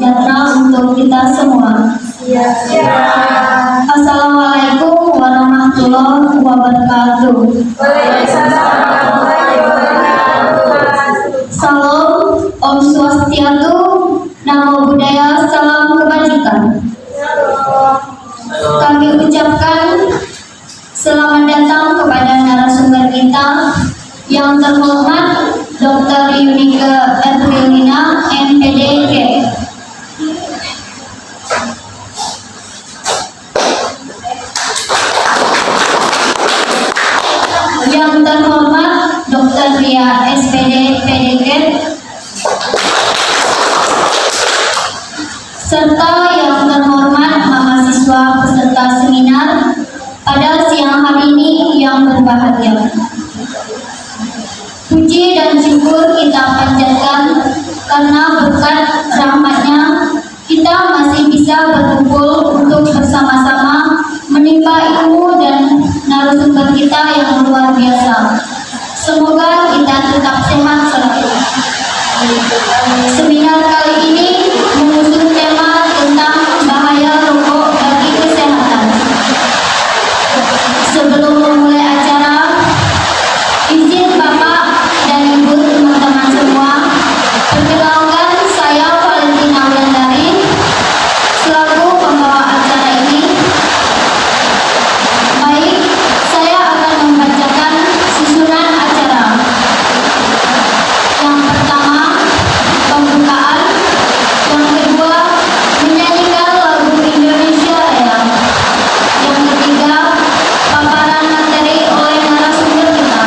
sejahtera untuk kita semua. Assalamualaikum warahmatullahi wabarakatuh. Salam, Om Swastiastu, Namo Buddhaya, salam kebajikan. Kami ucapkan selamat datang kepada narasumber kita yang terhormat Dr. Yunike Ervilina, MPDK. Yang terhormat Dr. Ria, SPD, PDK. Serta yang terhormat mahasiswa peserta seminar pada siang hari ini yang berbahagia. Puji dan syukur kita panjatkan karena berkat rahmatnya kita masih bisa berkumpul untuk bersama-sama menimba ilmu dan narasumber kita yang luar biasa. Semoga kita tetap sehat selalu. Seminar kali ini mengusung tema tentang bahaya rokok bagi kesehatan. Sebelum memulai acara, izin Bapak dan Ibu teman-teman semua, perkenalkan saya Valentina Wulandari selaku pembawa acara ini. Baik, saya akan membacakan susunan acara. Yang pertama, pembukaan. Yang kedua, menyanyikan lagu Indonesia Raya. Yang ketiga, paparan materi oleh narasumber kita.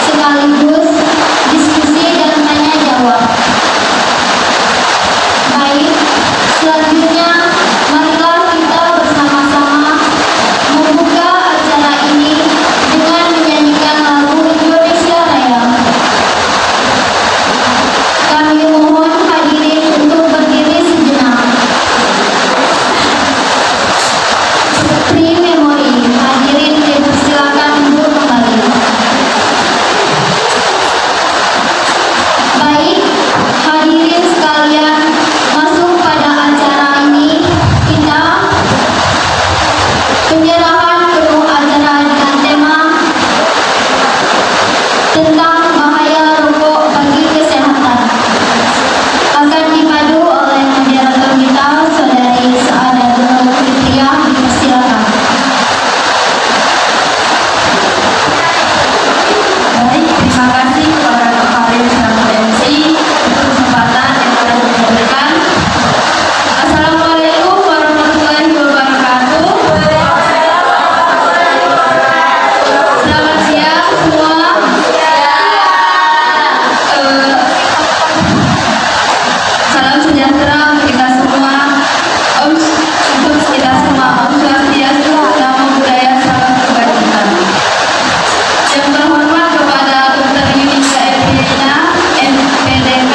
Sekaligus diskusi dan tanya jawab. Baik, selanjutnya marilah kita bersama-sama membuka acara ini dengan menyanyikan lagu Indonesia Raya. Kami mohon hadirin untuk berdiri sejenak. Pre-memory, hadirin dipersilakan untuk kembali. Baik, hadirin sekalian, masuk pada acara ini kita penyerahan penuh acara dengan tema tentang bahaya rokok bagi kesehatan akan dipadu oleh moderator kita, Saudari Saadatul Fitriah. Dipersilakan. Baik, terima kasih kepada Pak Farid selaku MC untuk kesempatan yang telah diberikan. Assalamualaikum warahmatullahi wabarakatuh. Selamat siang semua. Salam sejahtera untuk kita semua. Untuk kita semua. Om Swastiastu, Namo Buddhaya, salam kebajikan. Yang terhormat kepada Dr. Yunike Ervilina, MPDK,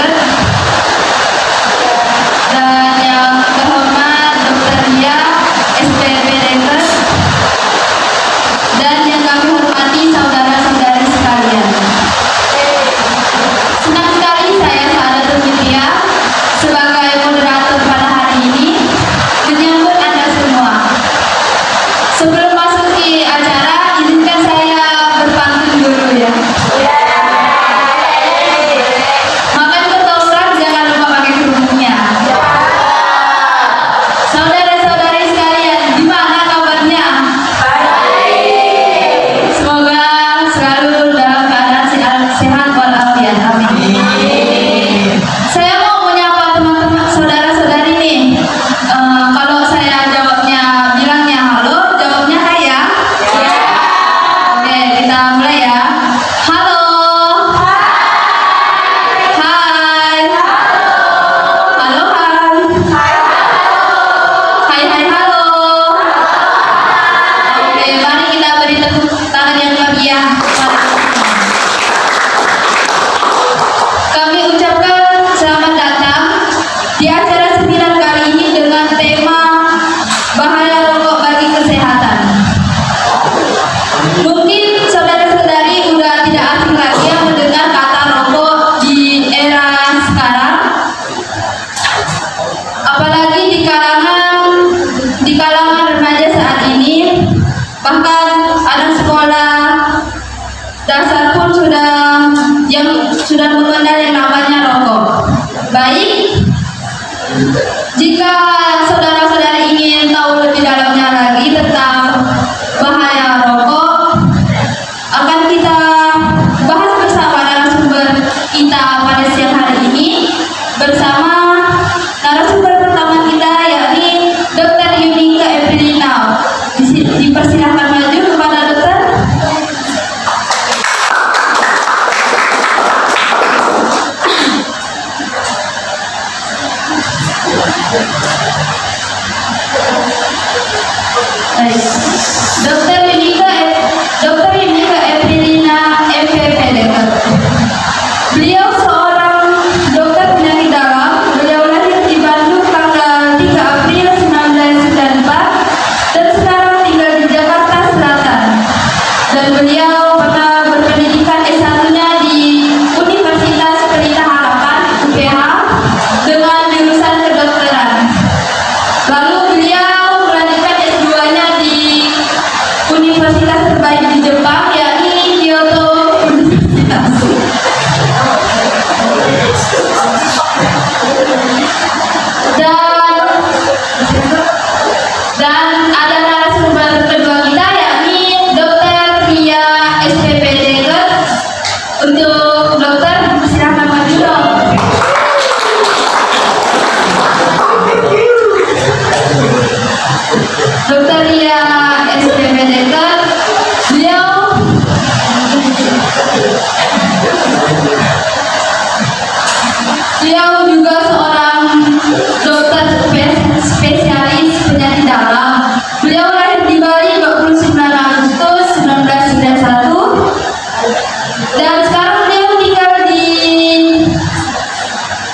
dan yang terhormat Dr. Ria, SPPDK, dan yang kami hormati saudara-saudari sekalian. Senang sekali saya Saadatul Fitriah sebagai moderator pada hari ini menyambut Anda semua. Sebelum masuk di acara, izinkan saya berpantun dulu ya. Makan ketoprak jangan lupa pakai kerudungnya. Saudara-saudari sekalian, gimana kabarnya? Semoga selalu dalam keadaan sehat walafiat. Amin. Saya mau menyapa teman-teman saudara-saudari nih. Kalau saya jawabnya bilangnya halo, jawabnya hai ya. Oke, kita mulai ya. Halo. Hai. Halo, hai. Hai, halo. Oke, mari kita beri tepuk tangan yang meriah. Kami ucapkan selamat datang di acara seminar kali ini dengan tema bahaya rokok bagi kesehatan. Mungkin saudara-saudari udah tidak asing lagi yang mendengar kata rokok di era sekarang. sudah mengenal yang namanya rokok. Baik, jika saudara-saudari ingin tahu lebih dalamnya lagi tentang bahaya rokok, akan kita bahas bersama narasumber kita pada siang hari ini bersama narasumber pertama kita, yakni Dr. Yunika Eprilina. Dipersilakan maju kepada dokter. Baik. Dr. Yunika Eprilina MPPD. Beliau seorang dokter penyakit dalam. Beliau lahir di Bandung tanggal 3 April 1994 dan sekarang tinggal di Jakarta Selatan. Dan beliau pernah berpendidikan S1-nya di Universitas Pelita Harapan UPH dengan jurusan kedokteran. Lalu beliau melanjutkan S2-nya di universitas terbaik di Jepang, yakni Kyoto Universitas. Dan ada narasumber kedua kita, yakni Dr. Ria SPPD. Untuk dokter, silakan maju dong. Dr. Ria SPPD, beliau juga seorang dokter spesialis penyakit dalam. Beliau lahir di Bali 29 Agustus 1991 dan sekarang beliau tinggal di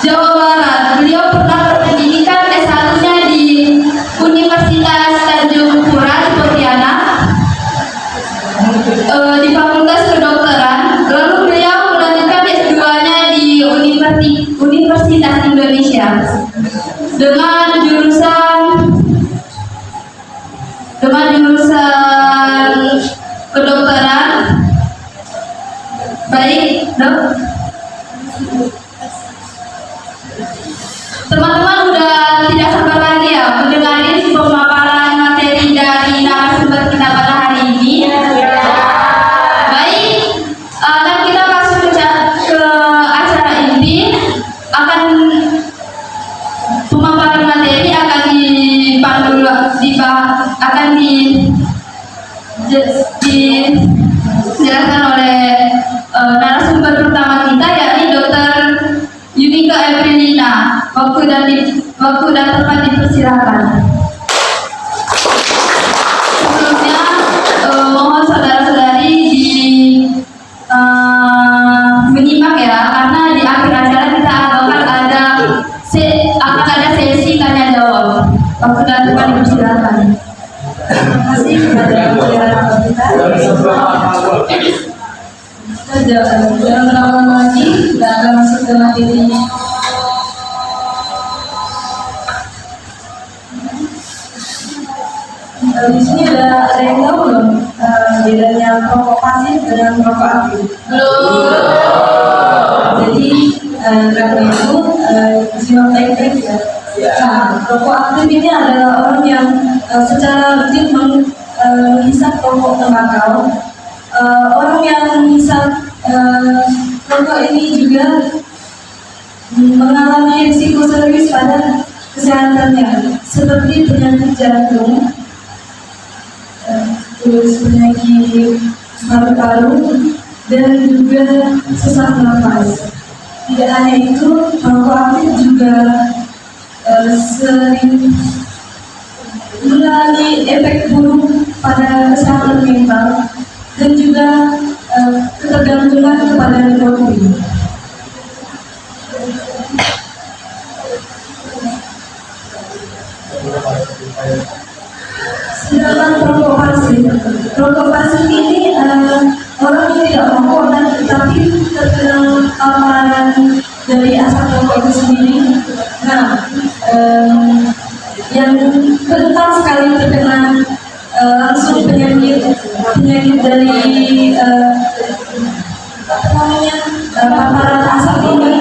Jawa Barat. Beliau pernah berpendidikan S1-nya di Universitas Tanjung Pura di Pontianak di Fakultas Kedokteran. Lalu beliau melanjutkan S2-nya di Universitas Indonesia dengan jurusan kedokteran. Baik, dok. Teman-teman udah tidak sabar lagi ya mendengarin pemaparan materi dari narasumber kita pada hari ini. Baik, dan kita langsung ke acara inti. Pemaparan materi akan dijelaskan oleh narasumber pertama kita, yakni Dr. Yunika Eprilina. Waktu dan tempat dipersilakan. Sebelumnya mohon saudara-saudari menyimak ya, karena di akhir acara kita akan ada sesi tanya jawab. Waktu dan tempat dipersilakan. Terima kasih kepada pembicara kita. Jangan lama lagi, kita akan masuk ke materinya. Di sini ada yang tahu belum bedanya rokok pasif dengan rokok aktif? Belum. Jadi karena itu simak baik-baik ya. Nah, rokok aktif ini adalah orang yang secara rutin menghisap rokok tembakau. Orang yang menghisap rokok ini juga mengalami risiko serius pada kesehatannya, seperti penyakit jantung, terus penyakit paru-paru, dan juga sesak nafas. Tidak hanya itu, rokok aktif juga sering mengalami efek buruk pada kesehatan mental dan juga ketergantungan kepada nikotin. Sedangkan rokok pasif ini orang yang tidak merokok tapi terkena paparan dari asap rokok itu sendiri. Nah, yang rentan sekali terkena langsung penyakit dari paparan asap ini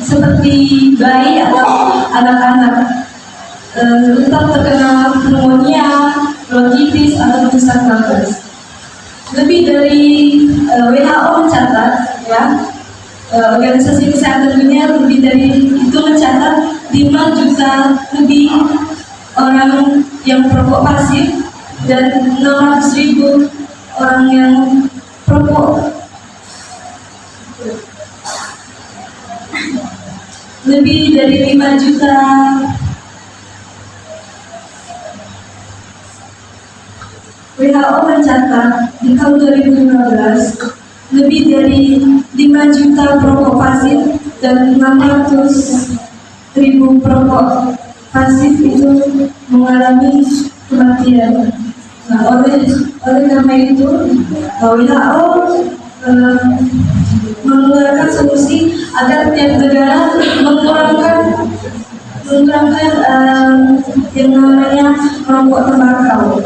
seperti bayi atau anak-anak tetap terkena pneumonia, bronkitis atau sesak nafas. Lebih dari WHO mencatat, ya, Organisasi Kesehatan Dunia lebih dari itu mencatat 5 juta lebih orang yang perokok pasif dan 600.000 orang yang perokok. Lebih dari 5 juta WHO mencatat di tahun 2015 lebih dari 5 juta perokok pasif dan 600.000 perokok pasif itu mengalami kematian. Nah, oleh karena itu WHO mengeluarkan solusi agar tiap negara mengurangkan yang namanya merokok tembakau.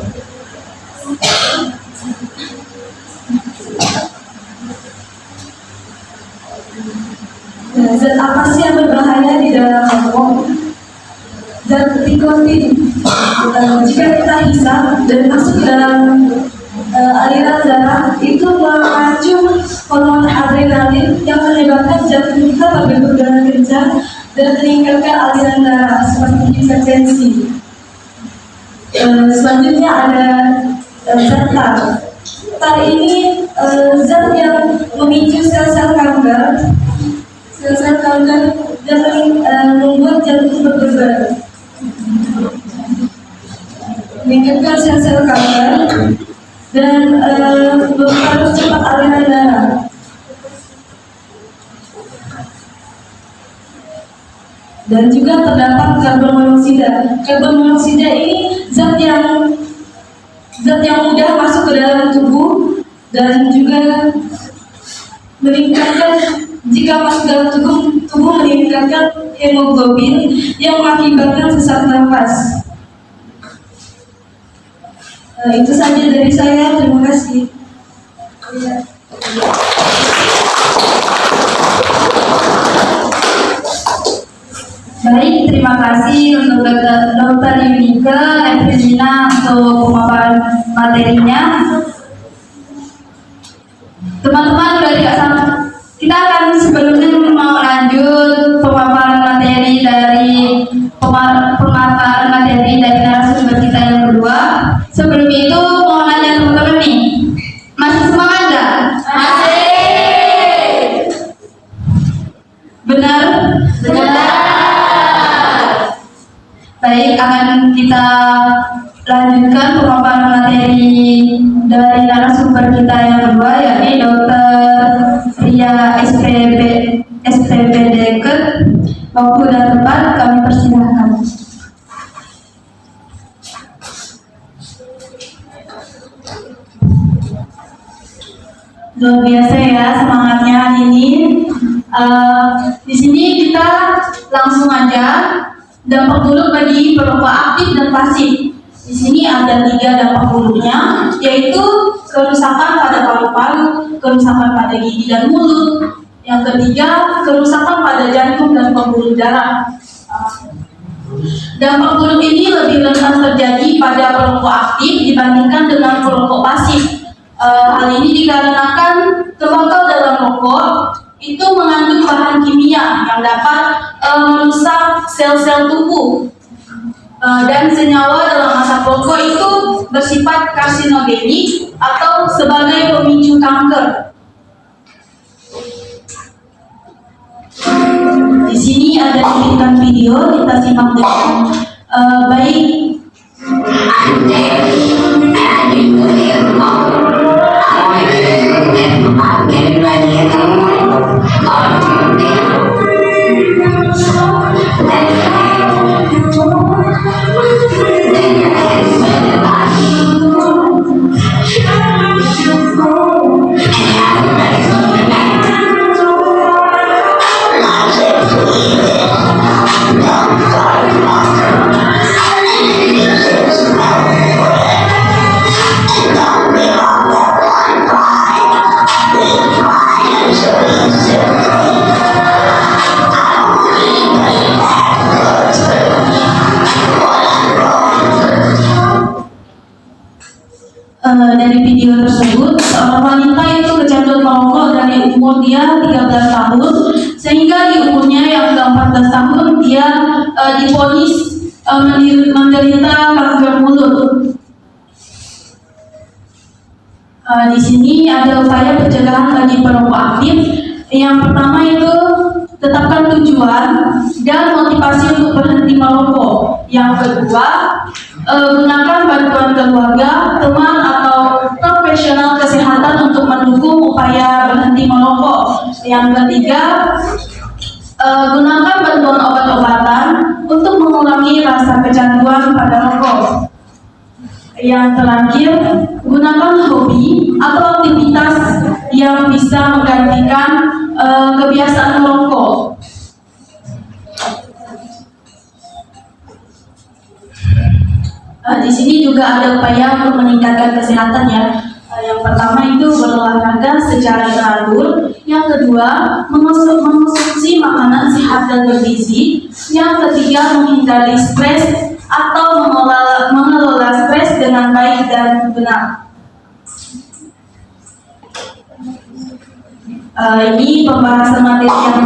Nah, zat apa sih yang berbahaya di dalam rokok? Zat nikotin. Jika kita hisap dan masuk ke dalam aliran darah, itu memacu hormon adrenalin yang menyebabkan jantung kita berdebar dengan kencang dan meningkatkan aliran darah seperti hipertensi. Selanjutnya ada zat tar. Tar ini zat yang memicu sel-sel kanker. Sel-sel kanker dan membuat jantung berdebar, meningkatkan sel-sel kanker dan harus cepat aliran darah. Dan juga terdapat karbon monoksida. Karbon monoksida ini zat yang mudah masuk ke dalam tubuh dan juga meningkatkan, jika masuk dalam tubuh meningkatkan hemoglobin yang mengakibatkan sesak nafas. Itu saja dari saya. Terima kasih. Baik, terima kasih untuk Dr. Yunike Evelina untuk pemaparan materinya. Teman-teman sudah tidak sama. Kita akan sebelumnya mau lanjut pemaparan materi dari narasumber kita yang kedua. Sebelum itu mau nanya teman-teman nih, masih semangat nggak? Masih. Benar? Benar. Baik, akan kita lanjutkan pemaparan materi dari narasumber kita yang kedua, yakni Dr. Ria SPPDK. Waktu dan tempat kami persilahkan. Luar biasa ya semangatnya hari ini. Di sini kita langsung aja dampak buruk bagi perokok aktif dan pasif. Di sini ada 3 dampak buruknya, yaitu kerusakan pada paru-paru, kerusakan pada gigi dan mulut. Yang ketiga, kerusakan pada jantung dan pembuluh darah. Dampak buruk ini lebih rentan terjadi pada perokok aktif dibandingkan dengan perokok pasif. Hal ini dikarenakan tembakau dalam rokok itu mengandung bahan kimia yang dapat merusak sel-sel tubuh, dan senyawa dalam asap rokok itu bersifat karsinogenik atau sebagai pemicu kanker. Di sini ada cuplikan video, kita simak dengan baik. video tersebut, seorang wanita itu kecanduan merokok dari umur dia 13 tahun sehingga di umurnya yang ke-14 tahun dia divonis menderita kanker mulut. Di sini ada upaya pencegahan bagi perokok aktif. Yang pertama itu tetapkan tujuan dan motivasi untuk berhenti merokok. Yang kedua, gunakan bantuan keluarga, teman atau profesional kesehatan untuk mendukung upaya berhenti merokok. Yang ketiga, gunakan bantuan obat-obatan untuk mengurangi rasa kecanduan pada rokok. Yang terakhir, gunakan hobi atau aktivitas yang bisa menggantikan kebiasaan merokok. Di sini juga ada upaya untuk meningkatkan kesehatan ya. Yang pertama itu berolahraga secara teratur. Yang kedua, mengonsumsi makanan sehat dan bergizi. Yang ketiga, menghindari stres atau mengelola stres dengan baik dan benar. Ini pembahasan materi yang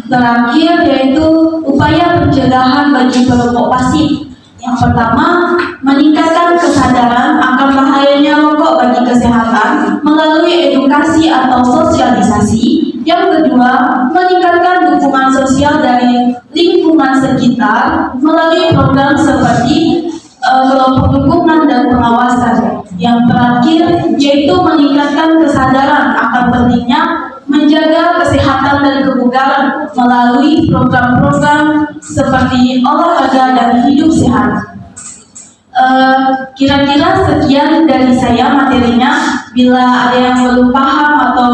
terakhir, yaitu upaya pencegahan bagi perokok pasif. Yang pertama, meningkatkan kesadaran akan bahayanya rokok bagi kesehatan melalui edukasi atau sosialisasi. Yang kedua, meningkatkan dukungan sosial dari lingkungan sekitar melalui program seperti kelompok dukungan dan pengawasan. Yang terakhir, yaitu meningkatkan kesadaran akan pentingnya menjaga kesehatan dan kebugaran melalui program-program seperti olahraga dan hidup sehat. Kira-kira sekian dari saya materinya. Bila ada yang belum paham atau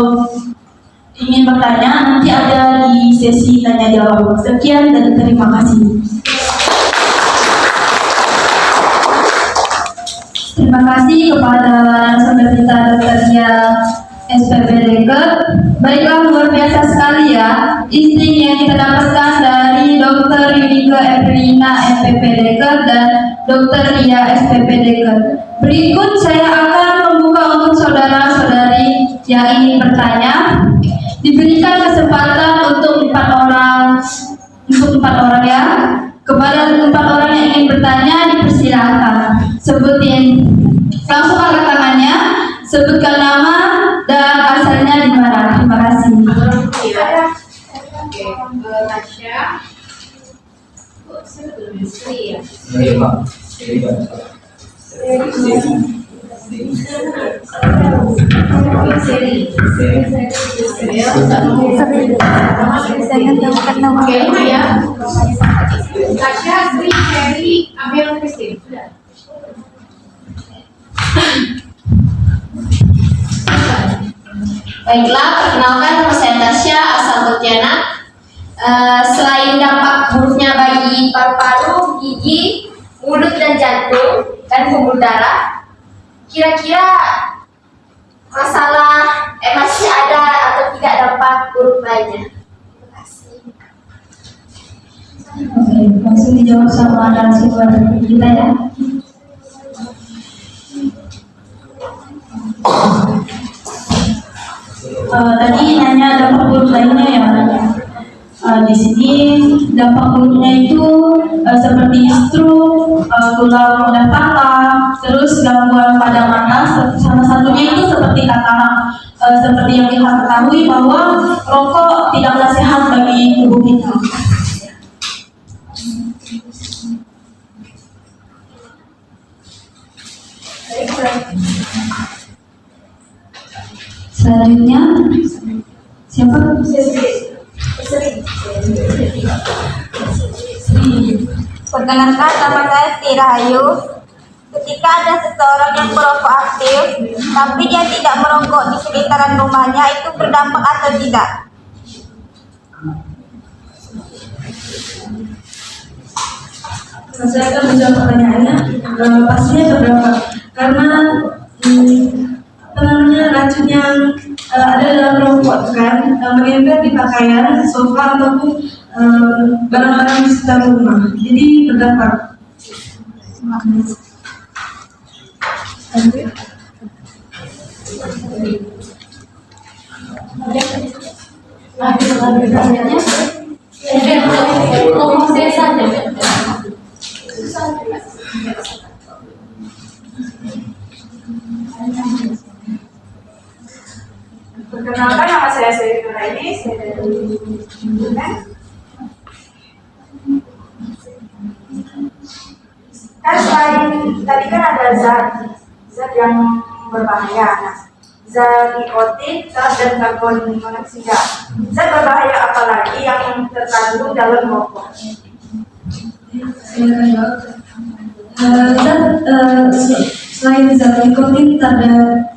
ingin bertanya, nanti ada di sesi tanya jawab. Sekian dan terima kasih. Terima kasih kepada narasumber kita Dr. Dia SPP Deket. Baiklah, luar biasa sekali ya listing yang kita dapatkan dari Dr. Yunike Evelina SPP Deket dan Dr. Dia SPP Deket. Berikut saya akan membuka untuk saudara-saudari yang ingin bertanya. Diberikan kesempatan untuk 4 orang ya. Kepada 4 orang yang ingin bertanya dipersilakan. Sebutin langsung angkat tangannya, sebutkan nama dan asalnya di mana. Terima kasih. Tasya. Saya belum Sri ya. Oke, ya. Tasya, Sri, Sherry, Amel, Christine. Sudah. Baiklah, perkenalkan nama saya Tasya, asal Pontianak. Selain dampak buruknya bagi paru-paru, gigi, mulut dan jantung, dan pembuluh darah, kira-kira masalah masih ada atau tidak dampak buruk lainnya? Oke, langsung dijawab sama narasumber kita ya. Tadi nanya dampak buruk lainnya ya. Di sini dampak buruknya itu seperti stroke, tulang mudah patah, terus gangguan pada mata. Salah satunya itu seperti katarak. Seperti yang kita ketahui bahwa rokok tidaklah sehat bagi tubuh kita. Selanjutnya siapa? Perkenalkan, nama saya Sri Rahayu. Ketika ada seseorang yang merokok aktif, tapi dia tidak merokok di sekitaran rumahnya, itu berdampak atau tidak? Saya akan menjawab pertanyaannya. Pastinya berdampak karena racun yang ada dalam rokok kan menempel di pakaian, sofa ataupun barang-barang di sekitar rumah. Jadi berdampak. Perkenalkan, nama saya Sri Nuraini, saya dari Bukan. Kan selain tadi kan ada zat yang berbahaya, nah, zat nikotin, gas dan karbon monoksida. Zat berbahaya apa lagi yang terkandung dalam rokok? Selain zat nikotin, tada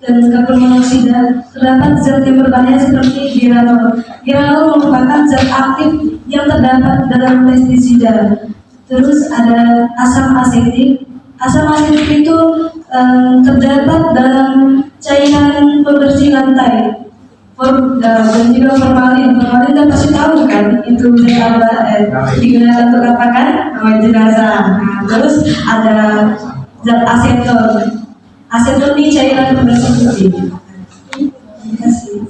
dan karbon monoksida, terdapat zat yang berbahaya seperti giranol. Giranol merupakan zat aktif yang terdapat dalam pestisida. Terus ada asam asetik. Asam asetik itu terdapat dalam cairan pembersih lantai. Dan juga formalin. Formalin kita pasti tahu kan, itu zat digunakan untuk apa kan? Jenazah. Nah, terus ada zat aseton. Aseton ini cairan pembersih putih. Terima kasih.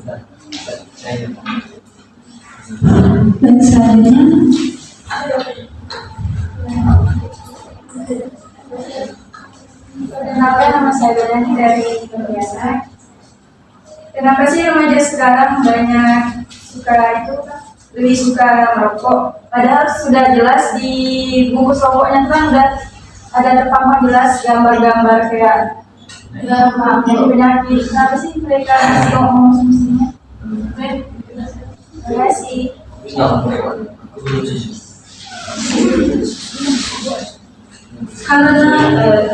Dan selanjutnya Perkenalkan, nama saya Bedani dari Kebiasaan. Kenapa sih remaja sekarang lebih suka merokok? Padahal sudah jelas di bungkus rokoknya kan ada terpampang jelas gambar-gambar kayak penyakit. Kenapa sih mereka masih ngomong semestinya? Terima kasih. karena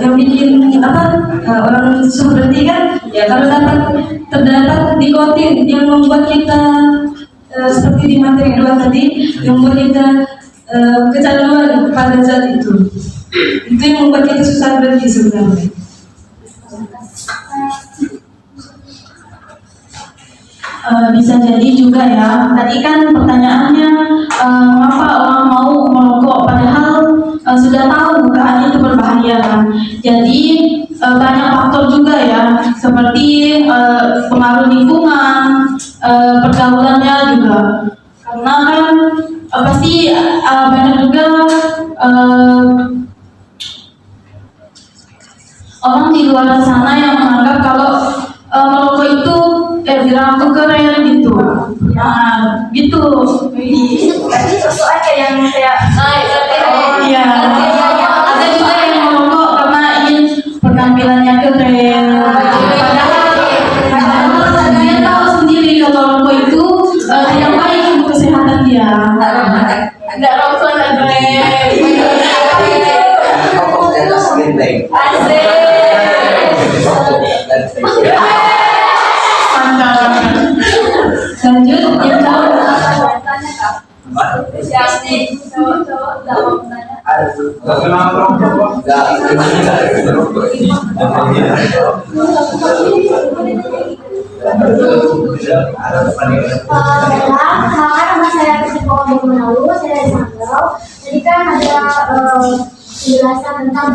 yang bikin orang suka berhenti kan ya karena terdapat nikotin yang membuat kita seperti di materi 2 tadi yang membuat kita kecanduan pada zat itu yang membuat kita susah berhenti sebenarnya. Bisa jadi juga ya. Tadi kan pertanyaannya mengapa orang mau merokok padahal sudah tahu keadaan itu berbahaya kan. Jadi banyak faktor juga ya, seperti pengaruh lingkungan, pergaulannya juga. Karena kan pasti banyak juga orang di luar sana yang menganggap kalau merokok itu bilang aku keren gitu. Nah, gitu. Tadi sesuatu yang kayak Iya. Ada juga yang merokok karena ingin penampilannya keren. Padahal dia tahu sendiri kalau rokok itu tidak baik untuk kesehatan dia. Nggak rokok nggak keren. Lanjut, yang tahu. Nama saya Kesekolah minggu lalu, saya dari Sanggau. Jadi kan ada penjelasan tentang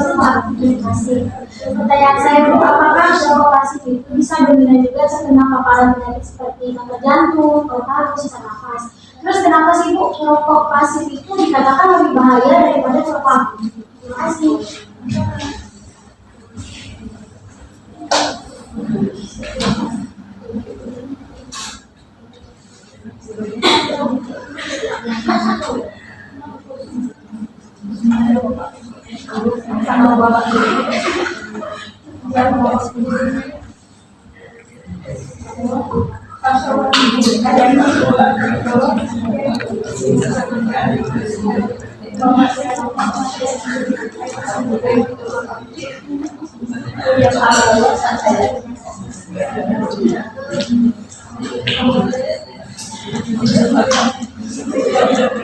edukasi. Pertanyaan saya itu apakah rokok pasif itu bisa dominan juga terkena paparan penyakit seperti kanker jantung, paru-paru, sesak nafas. Terus kenapa sih Bu rokok pasif itu dikatakan lebih bahaya daripada rokok aktif? Terima kasih.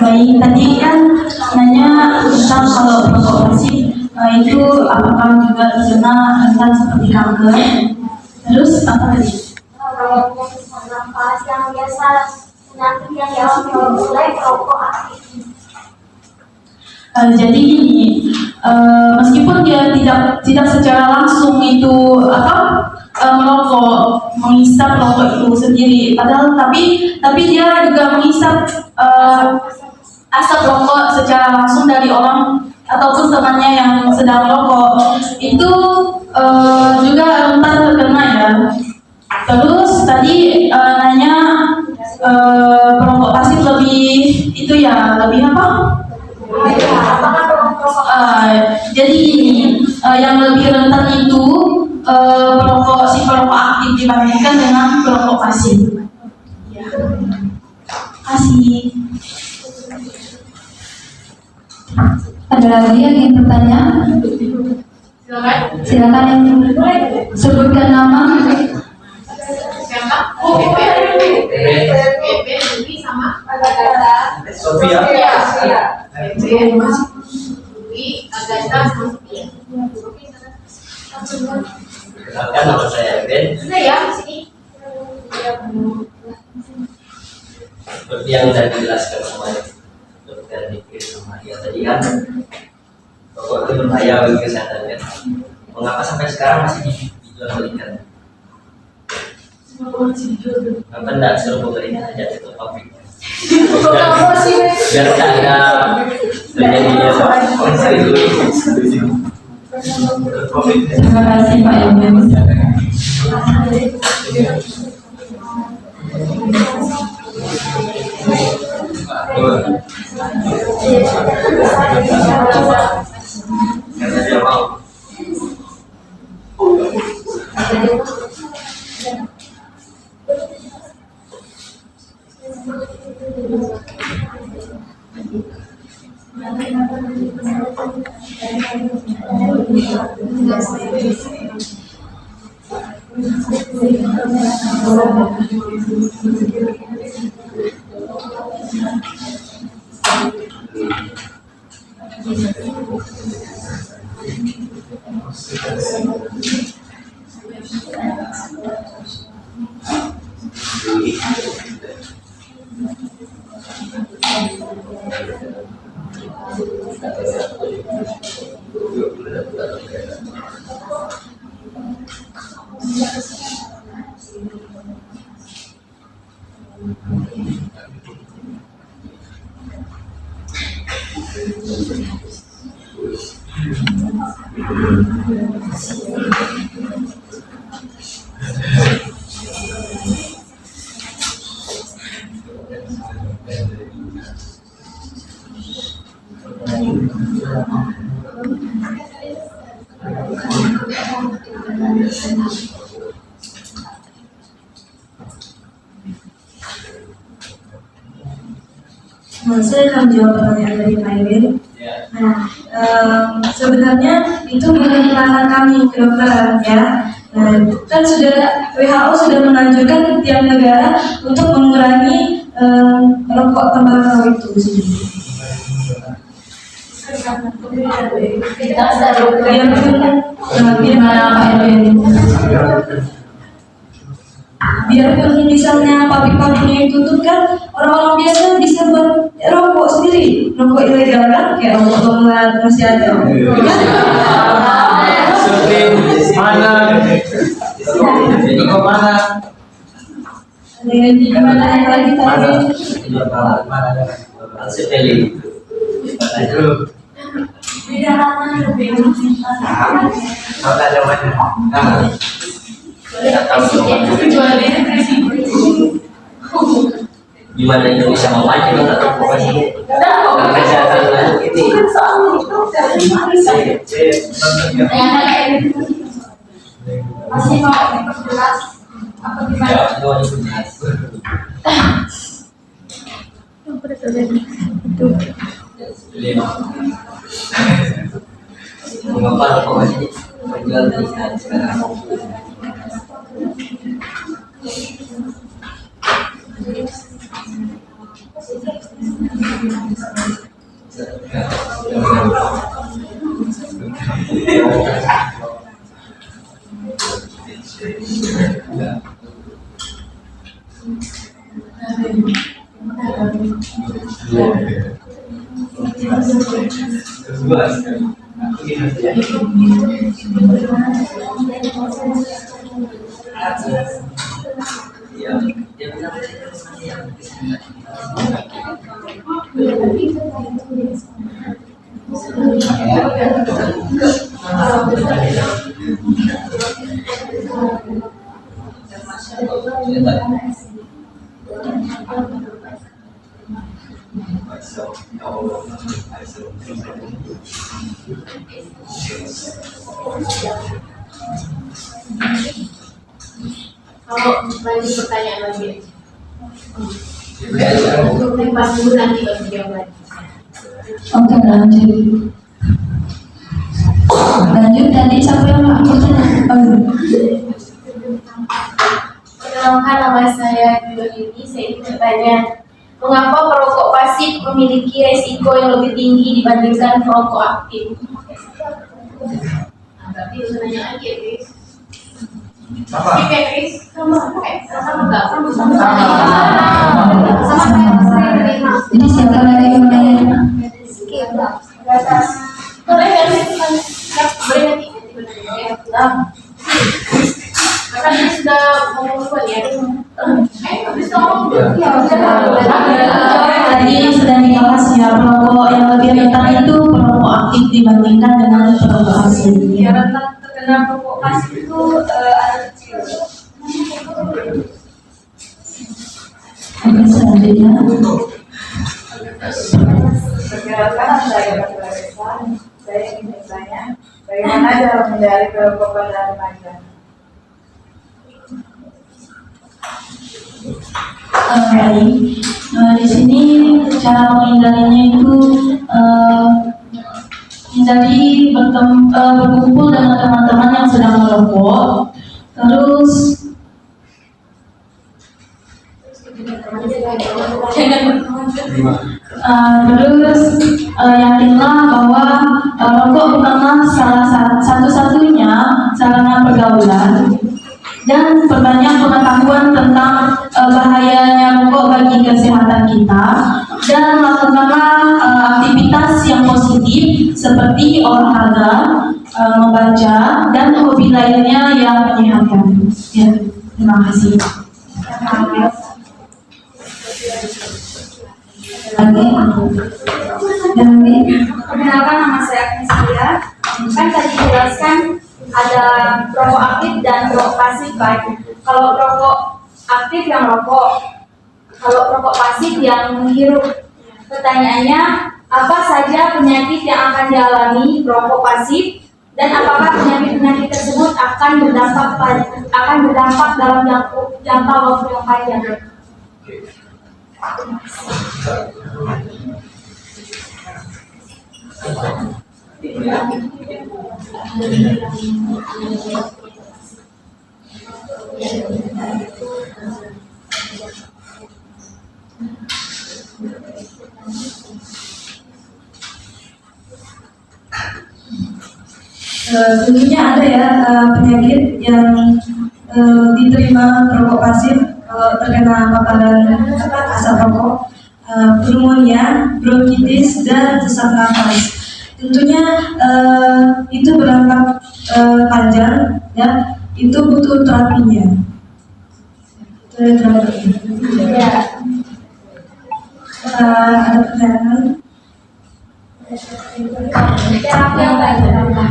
Baik, tadi kan nanya tentang kalau rokok pasif itu apakah juga terkena rentan seperti kanker. Terus apa tadi? Kalau penyakit nafas yang biasa penyakit yang mulai rokok aktif. Jadi gini, meskipun dia tidak secara langsung itu merokok, menghisap rokok itu sendiri. Padahal tapi dia juga menghisap asap rokok secara langsung dari orang ataupun temannya yang sedang merokok. Itu juga rentan terkena ya. Terus tadi nanya perokok pasif lebih itu ya, lebih apa? Jadi ini yang lebih rentan itu perokok aktif dibandingkan dengan perokok pasif. Kasih. Ada lagi yang ingin bertanya? Silakan yang sebutkan nama. Sofia. Kenalkan nama saya Ben. Seperti yang sudah dijelaskan sama dokter Diki sama dia tadi kan, rokok itu berbahaya bagi kesehatan kan. Mengapa sampai sekarang masih dijual belikan? Kenapa tidak suruh pemerintah saja tutup pabrik? Biar tidak ada terjadi Terima kasih Pak Yamin. karena dia mau. Saya akan jawab pertanyaan dari Pak Iwin. Nah, sebenarnya itu bukan ranah kami kedokteran ya. Nah, kan WHO sudah menganjurkan tiap negara untuk mengurangi rokok tembakau itu sendiri. Biarpun misalnya pabrik-pabriknya ditutup kan, orang-orang biasa bisa buat rokok sendiri, rokok ilegal kan, kayak rokok longan masih ada. Seperti mana? Rokok mana? Di mana lagi tadi? Sepeli. Itu. Kalau ada mana? Gimana Indonesia mau maju kalau tak pokoknya kesehatan ini. Masih mau diperjelas apa gimana? Mengapa rokok masih menjual sekarang? Ya, dia bilang ya. Kalau lanjut pertanyaan lagi. Pas dulu nanti baru jawab lagi. Oke, lanjut. Lanjut tadi siapa yang aku tanya? Perkenalkan, nama saya Yuni. Saya ingin bertanya, mengapa perokok pasif memiliki resiko yang lebih tinggi dibandingkan perokok aktif? Tapi sebenarnya lagi ya, Chris. Skip ya, Chris. Sama enggak? Sama. Jadi siapa lagi yang bertanya? Boleh nanti. Karena dia sudah ngomong ya. Habis ngomong. Tadi sudah dibahas ya, perokok yang lebih rentan itu perokok aktif dibandingkan dengan perokok pasif. Ya, rentan terkena perokok pasif itu anak kecil. Oke, selanjutnya. Perkenalkan, saya Bapak Saya ingin bertanya, bagaimana cara menghindari perokok pada remaja? Di sini cara menghindarinya itu hindari berkumpul dengan teman-teman yang sedang merokok. Terus yakinlah bahwa rokok bukanlah satu-satunya sarana pergaulan, dan perbanyak pengetahuan tentang bahayanya rokok bagi kesehatan kita, dan lakukanlah aktivitas yang positif seperti olahraga, membaca, dan hobi lainnya yang menyehatkan. Ya, terima kasih. Perkenalkan, nama saya Agnesia. Kan tadi dijelaskan ada perokok aktif dan perokok pasif, kan? Kalau perokok aktif yang rokok, kalau perokok pasif yang menghirup. Pertanyaannya, apa saja penyakit yang akan dialami perokok pasif, dan apakah penyakit-penyakit tersebut akan berdampak dalam jangka waktu yang panjang? Tentunya ada ya penyakit yang diterima perokok pasif kalau terkena paparan asap rokok, pneumonia, bronkitis, dan sesak nafas. Tentunya itu berdampak panjang dan itu butuh terapinya. Ya. Ada pertanyaan? Terapi yang baik, terapi.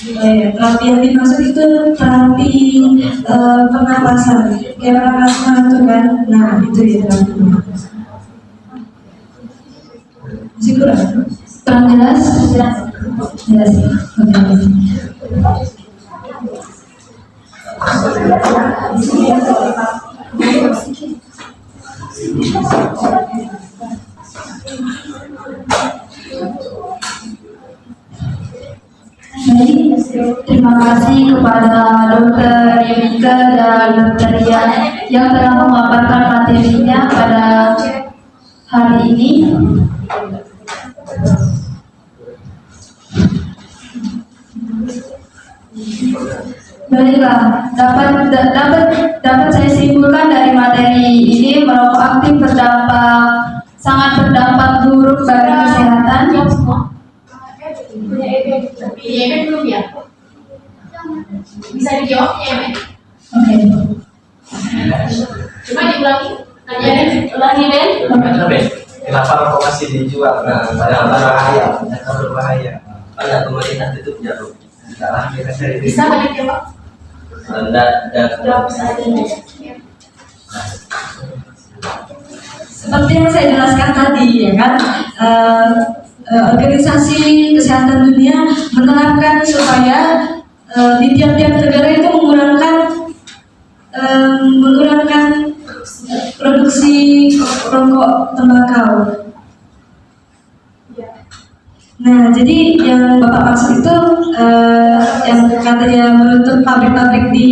Terapi yang dimaksud itu terapi pernapasan, kayak orang asma itu kan, nah itu ya terapinya. Masih kurang jelas? Jelas. Oke. Baik, terima kasih kepada Dr. Yemika dan Dr. Rian yang telah memaparkan materinya pada hari ini. Baiklah, dapat saya simpulkan dari materi ini, merokok aktif sangat berdampak buruk bagi kesehatan. Punya Eben belum ya? Bisa dijawab ya Eben? Oke. Coba diulangi. Ulangi Ben. Kenapa rokok masih dijual? Nah, padahal berbahaya. Ternyata berbahaya. Banyak pemerintah tutup jarum. Salah kita cari. Bisa balik jawab? Jawab seadanya. Seperti yang saya jelaskan tadi, ya kan, Organisasi Kesehatan Dunia menerapkan supaya di tiap-tiap negara itu mengurangkan produksi rokok tembakau. Nah, jadi yang Bapak maksud itu yang katanya menutup pabrik-pabrik di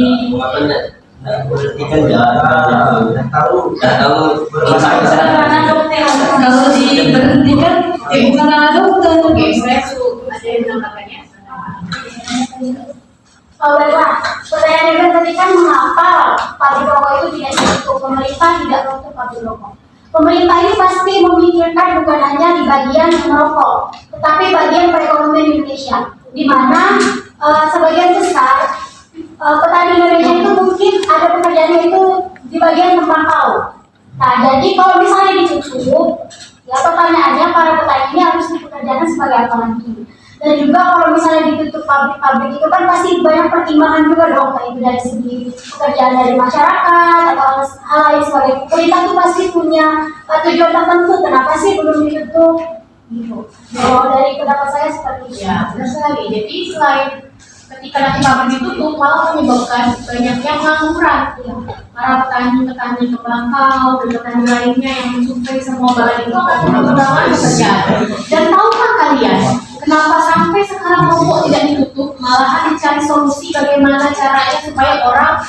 Berhentikan jalan. Tahu kalau diberhentikan bukan karena dokter. Oke, saya suruh ada yang menambahkannya. Baiklah, pertanyaan Eben tadi kan mengapa pabrik rokok itu tidak ditutup, pemerintah tidak menutup pabrik rokok. Pemerintah ini pasti memikirkan bukan hanya di bagian merokok, tetapi bagian perekonomian Indonesia, di mana sebagian besar petani Indonesia itu mungkin ada pekerjaannya itu di bagian tembakau. Nah, jadi kalau misalnya ditutup, ya pertanyaannya para petani ini harus dipekerjakan sebagai apa lagi? Dan juga kalau misalnya ditutup pabrik-pabrik itu kan pasti banyak pertimbangan juga dong, kayak itu dari segi pekerjaan dari masyarakat atau hal lain sebagainya. Pemerintah itu pasti punya tujuan tertentu, kenapa sih belum ditutup? Gitu. Kalau dari pendapat saya seperti itu. Ya, benar sekali. Jadi selain ketika nanti pabrik ditutup malah menyebabkan banyaknya pengangguran. Ya. Para petani-petani tembakau dan petani lainnya yang mensuplai semua barang itu akan kekurangan pekerjaan. Dan tahukah kalian kenapa sampai sekarang rokok tidak ditutup, malahan dicari solusi bagaimana caranya supaya orang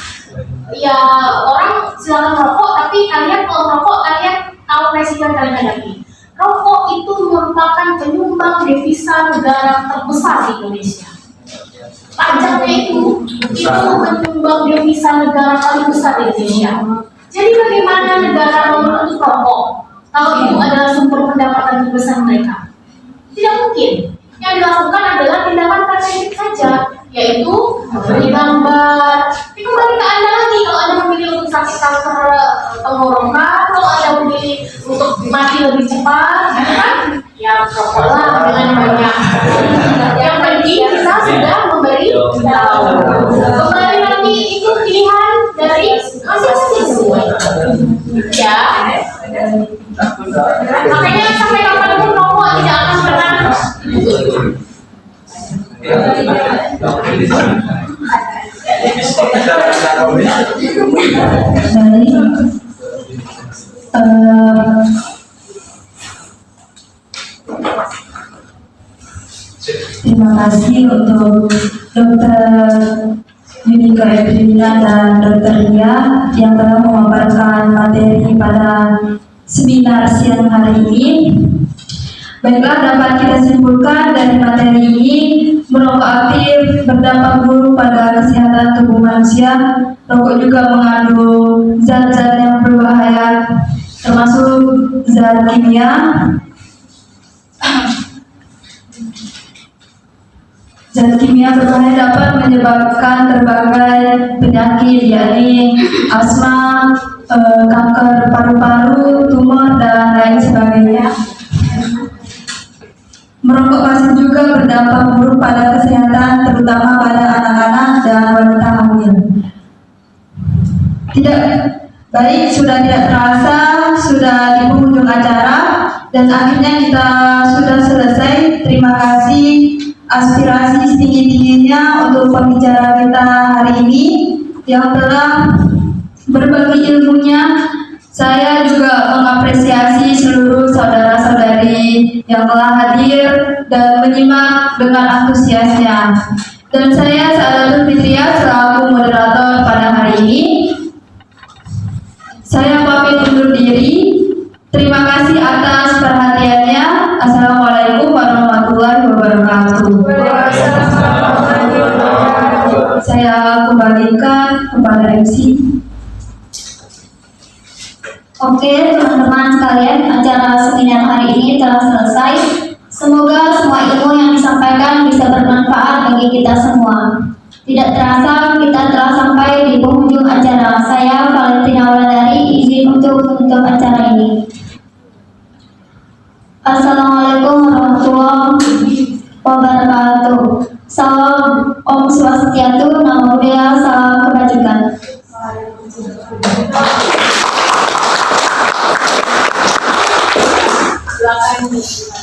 silakan merokok, tapi kalian kalau merokok kalian tahu resiko yang kalian hadapi. Rokok itu merupakan penyumbang devisa negara terbesar di Indonesia. Pajaknya itu menyumbang devisa negara paling besar di Indonesia. Jadi bagaimana negara mau menutup rokok kalau itu adalah sumber pendapatan terbesar mereka? Tidak mungkin. Yang dilakukan adalah tindakan preventif saja, yaitu memberi gambar. Tapi kembali ke Anda lagi, kalau Anda memilih untuk sakit kanker tenggorokan, kalau Anda memilih untuk mati lebih cepat, kan? Ya rokoklah dengan banyak. Yang penting kita sudah memberi tahu. Kembali nanti itu pilihan dari masing-masing. Ya. Makanya sampai kapanpun rokok tidak akan pernah terima kasih untuk Dr. Yemika Evelina dan Dr. Ria yang telah memaparkan materi pada seminar siang hari ini. Baiklah, dapat kita simpulkan dari materi ini, merokok aktif berdampak buruk pada kesehatan tubuh manusia. Rokok juga mengandung zat-zat yang berbahaya, termasuk zat kimia. Zat kimia berbahaya dapat menyebabkan berbagai penyakit, yakni asma, kanker paru-paru, tumor, dan lain sebagainya. Merokok pasif juga berdampak buruk pada kesehatan, terutama pada anak-anak dan wanita hamil. Tidak baik, sudah tidak terasa, sudah di penghujung acara, dan akhirnya kita sudah selesai. Terima kasih aspirasi setinggi-tingginya untuk pembicara kita hari ini yang telah berbagi ilmunya Saya juga mengapresiasi seluruh saudara-saudari yang telah hadir dan menyimak dengan antusiasnya. Dan saya Saadatul Fitriah selaku moderator pada hari ini, saya pamit undur diri. Terima kasih atas perhatiannya. Assalamualaikum warahmatullahi wabarakatuh. Saya kembalikan kepada MC. Oke, teman-teman sekalian, acara seminar hari ini telah selesai. Semoga semua ilmu yang disampaikan bisa bermanfaat bagi kita semua. Tidak terasa kita telah sampai di penghujung acara. Saya Valentina Wulandari izin untuk menutup acara ini. Assalamualaikum warahmatullahi wabarakatuh. Salam Om Swastiastu, Namo Buddhaya, salam kebajikan. Silakan.